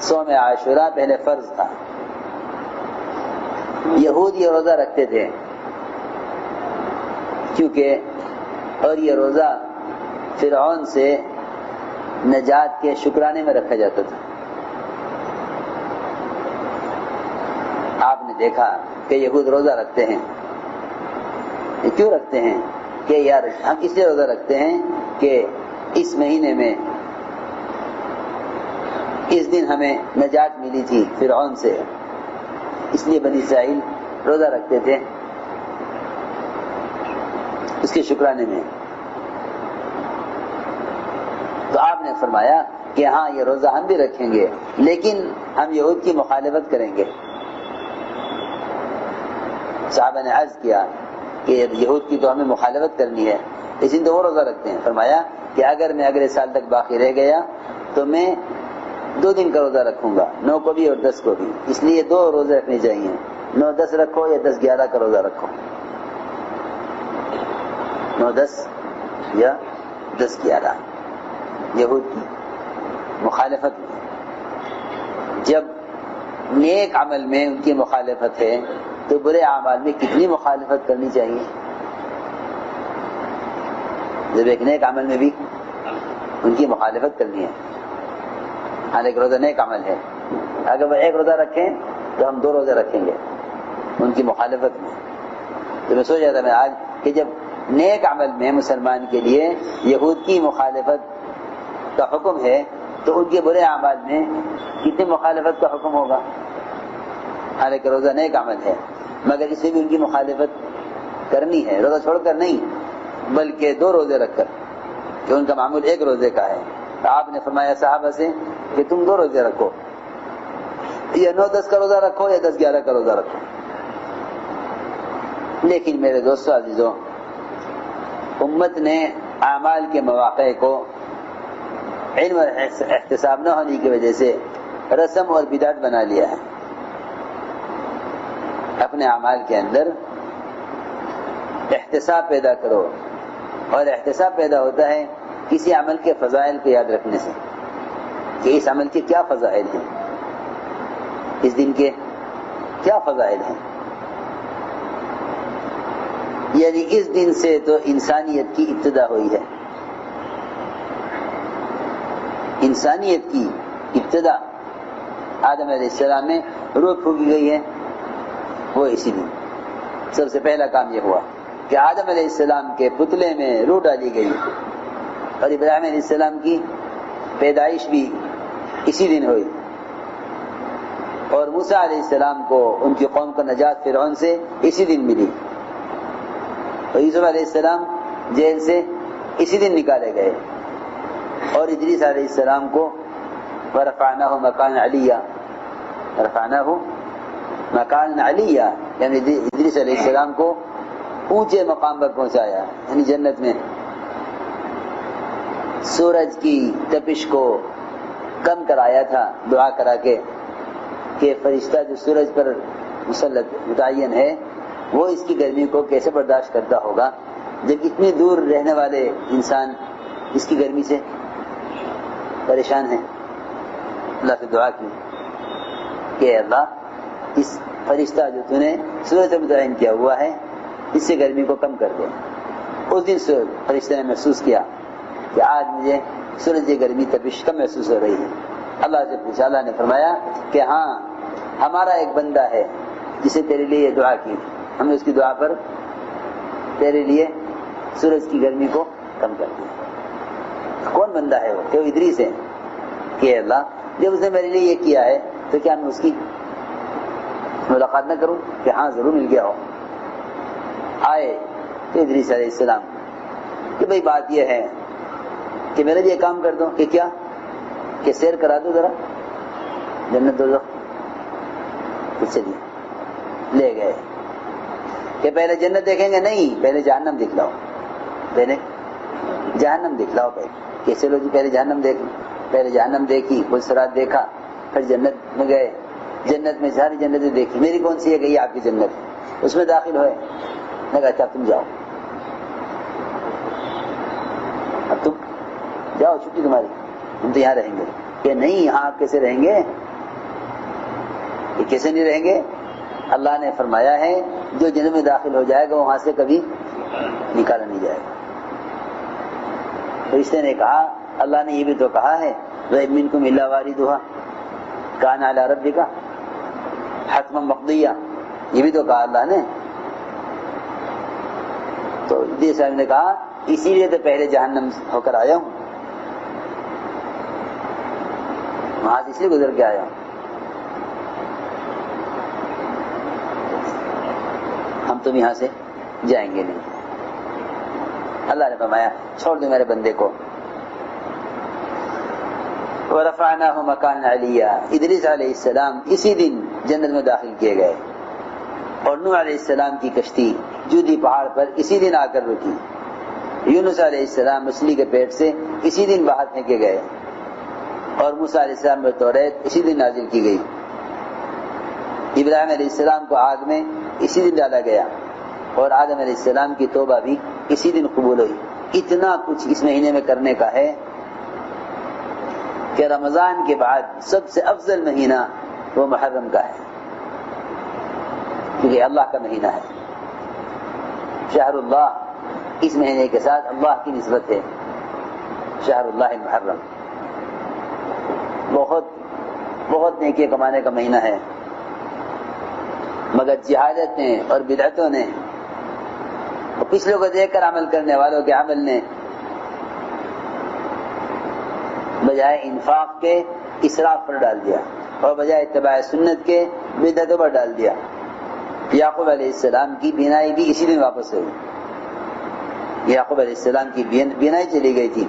صوم عاشورہ پہلے فرض تھا. یہود یہ روزہ رکھتے تھے کیونکہ اور یہ روزہ فرعون سے نجات کے شکرانے میں رکھا جاتا تھا. آپ نے دیکھا کہ یہود روزہ رکھتے ہیں. یہ کیوں رکھتے ہیں؟ کہ یار ہم اس لیے روزہ رکھتے ہیں کہ اس مہینے میں اس دن ہمیں نجات ملی تھی فرعون سے، اس لیے بنی اسرائیل روزہ رکھتے تھے اس کے شکرانے میں. تو آپ نے فرمایا کہ ہاں یہ روزہ ہم بھی رکھیں گے لیکن ہم یہود کی مخالفت کریں گے. صحابہ نے عرض کیا کہ یہود کی تو ہمیں مخالفت کرنی ہے، اس دن تو وہ روزہ رکھتے ہیں. فرمایا کہ اگر میں اگلے سال تک باقی رہ گیا تو میں 2 دن کا روزہ رکھوں گا، 9 کو بھی اور 10 کو بھی. اس لیے 2 روزے رکھنے چاہیے، 9-10 رکھو یا 10-11 کا روزہ رکھو. 9-10 یا 10-11 یہود کی مخالفت. جب نیک عمل میں ان کی مخالفت ہے تو برے اعمال میں کتنی مخالفت کرنی چاہیے. جب ایک نیک عمل میں بھی ان کی مخالفت کرنی ہے، حالانکہ روزہ نیک عمل ہے، اگر وہ 1 روزہ رکھیں تو ہم 2 روزے رکھیں گے ان کی مخالفت میں. تو میں سوچ رہا تھا میں آج کہ جب نیک عمل میں مسلمان کے لیے یہود کی مخالفت کا حکم ہے تو ان کے برے اعمال میں کتنی مخالفت کا حکم ہوگا. حالانکہ روزہ نیک عمل ہے مگر اس میں بھی ان کی مخالفت کرنی ہے، روزہ چھوڑ کر نہیں بلکہ 2 روزے رکھ کر، کہ ان کا معمول 1 روزے کا ہے. آپ نے فرمایا صحابہ سے کہ تم 2 روزے رکھو، یا 9-10 کا روزہ رکھو یا 10-11 کا روزہ رکھو. لیکن میرے دوستو عزیزوں، امت نے اعمال کے مواقع کو علم اور احتساب نہ ہونے کی وجہ سے رسم اور بدعت بنا لیا ہے. اپنے اعمال کے اندر احتساب پیدا کرو، اور احتساب پیدا ہوتا ہے کسی عمل کے فضائل کو یاد رکھنے سے کہ اس عمل کے کیا فضائل ہیں، اس دن کے کیا فضائل ہیں. یعنی اس دن سے تو انسانیت کی ابتدا ہوئی ہے. انسانیت کی ابتدا آدم علیہ السلام میں روح پھونکی گئی ہے، وہ اسی دن. سب سے پہلا کام یہ ہوا کہ آدم علیہ السلام کے پتلے میں روح ڈالی گئی، اور ابراہیم علیہ السلام کی پیدائش بھی اسی دن ہوئی، اور موسیٰ علیہ السلام کو ان کی قوم کو نجات فرعون سے اسی دن ملی، اور یوسف علیہ السلام جیل سے اسی دن نکالے گئے، اور ادریس علیہ السلام کو ورفعناہ مکان علیہ، رفعناہ مکان علیہ یعنی ادریس علیہ السلام کو اونچے مقام پر پہنچایا، یعنی جنت میں. سورج کی تپش کو کم کرایا تھا دعا کرا کے کہ فرشتہ جو سورج پر مسلط متعین ہے وہ اس کی گرمی کو کیسے برداشت کرتا ہوگا جب اتنی دور رہنے والے انسان اس کی گرمی سے پریشان ہیں. اللہ سے دعا کی کہ اللہ اس فرشتہ جو تو نے سورج سے متعین کیا ہوا ہے اس سے گرمی کو کم کر دے. اس دن فرشتہ نے محسوس کیا کہ آج مجھے سورج کی گرمی تپش کم محسوس ہو رہی ہے. اللہ سے پوچھا، اللہ نے فرمایا کہ ہاں ہمارا ایک بندہ ہے جسے تیرے لیے یہ دعا کی، ہم نے اس کی دعا پر تیرے لیے سورج کی گرمی کو کم کر دیا. کون بندہ ہے وہ؟ کہ وہ ادریس ہے. کہ اللہ جب اس نے میرے لیے یہ کیا ہے تو کیا میں اس کی ملاقات نہ کروں؟ کہ ہاں ضرور مل گیا ہو. آئے تو ادریس علیہ السلام کہ بھئی بات یہ ہے کہ میرا یہ کام کر دو. کہ کیا؟ کہ سیر کرا دو ذرا جنت دوزخ. تو چلیے لے گئے کہ پہلے جنت دیکھیں گے؟ نہیں، پہلے جہنم دکھلاؤ، پہلے جہنم دکھلاؤ. کیسے لوگ پہلے جہنم دیکھ، پہلے جہنم دیکھی، پلسرات دیکھا، پھر جنت میں گئے، جنت میں ساری جنتیں دیکھی. میری کون سی ہے؟ کہ یہ آپ کی جنت، اس میں داخل ہوئے. میں کہا اچھا تم جاؤ، اب تم جاؤ، چھٹی تمہاری، ہم تو یہاں رہیں گے. کہ نہیں، یہاں آپ کیسے رہیں گے؟ یہ کیسے نہیں رہیں گے؟ اللہ نے فرمایا ہے جو جنت میں داخل ہو جائے گا وہاں سے کبھی نکالا نہیں جائے گا۔ فرشتے نے کہا اللہ نے یہ بھی تو کہا ہے وَإِن مِّنكُمْ إِلَّا وَارِدُهَا كَانَ عَلَىٰ رَبِّكَ حَتْمًا مَقْضِيًّا، یہ بھی تو کہا اللہ نے۔ تو جی صاحب نے کہا اسی لیے تو پہلے جہنم ہو کر آیا ہوں، وہاں سے اس لیے گزر کے آیا ہوں۔ ہم تم یہاں سے جائیں گے نہیں۔ اللہ نے فرمایا چھوڑ دو میرے بندے کو۔ وَرَفَعْنَاهُ مَكَانًا عَلِيًّا، ادریس علیہ السلام اسی دن جنت میں داخل کیے گئے، اور نوح علیہ السلام کی کشتی جودی پہاڑ پر اسی دن آ کر رکی، یونس علیہ السلام مچھلی کے پیٹ سے اسی دن باہر پھینکے گئے، اور موسیٰ علیہ السلام پر توریت اسی دن نازل کی گئی، ابراہیم علیہ السلام کو آگ میں اسی دن ڈالا گیا، اور آدم علیہ السلام کی توبہ بھی اسی دن قبول ہوئی۔ اتنا کچھ اس مہینے میں کرنے کا ہے کہ رمضان کے بعد سب سے افضل مہینہ وہ محرم کا ہے، کیونکہ اللہ کا مہینہ ہے۔ شہر اللہ، اس مہینے کے ساتھ اللہ کی نسبت ہے، شہر اللہ المحرم۔ بہت بہت نیکی کمانے کا مہینہ ہے، مگر جہالت نے اور بدعتوں نے اور پچھلوں کو دیکھ کر عمل کرنے والوں کے عمل نے بجائے انفاق کے اسراف پر ڈال دیا، اور بجائے اتباع سنت کے بدعتوں پر ڈال دیا۔ یعقوب علیہ السلام کی بینائی بھی اسی دن واپس ہوئی، یعقوب علیہ السلام کی بینائی چلی گئی تھی،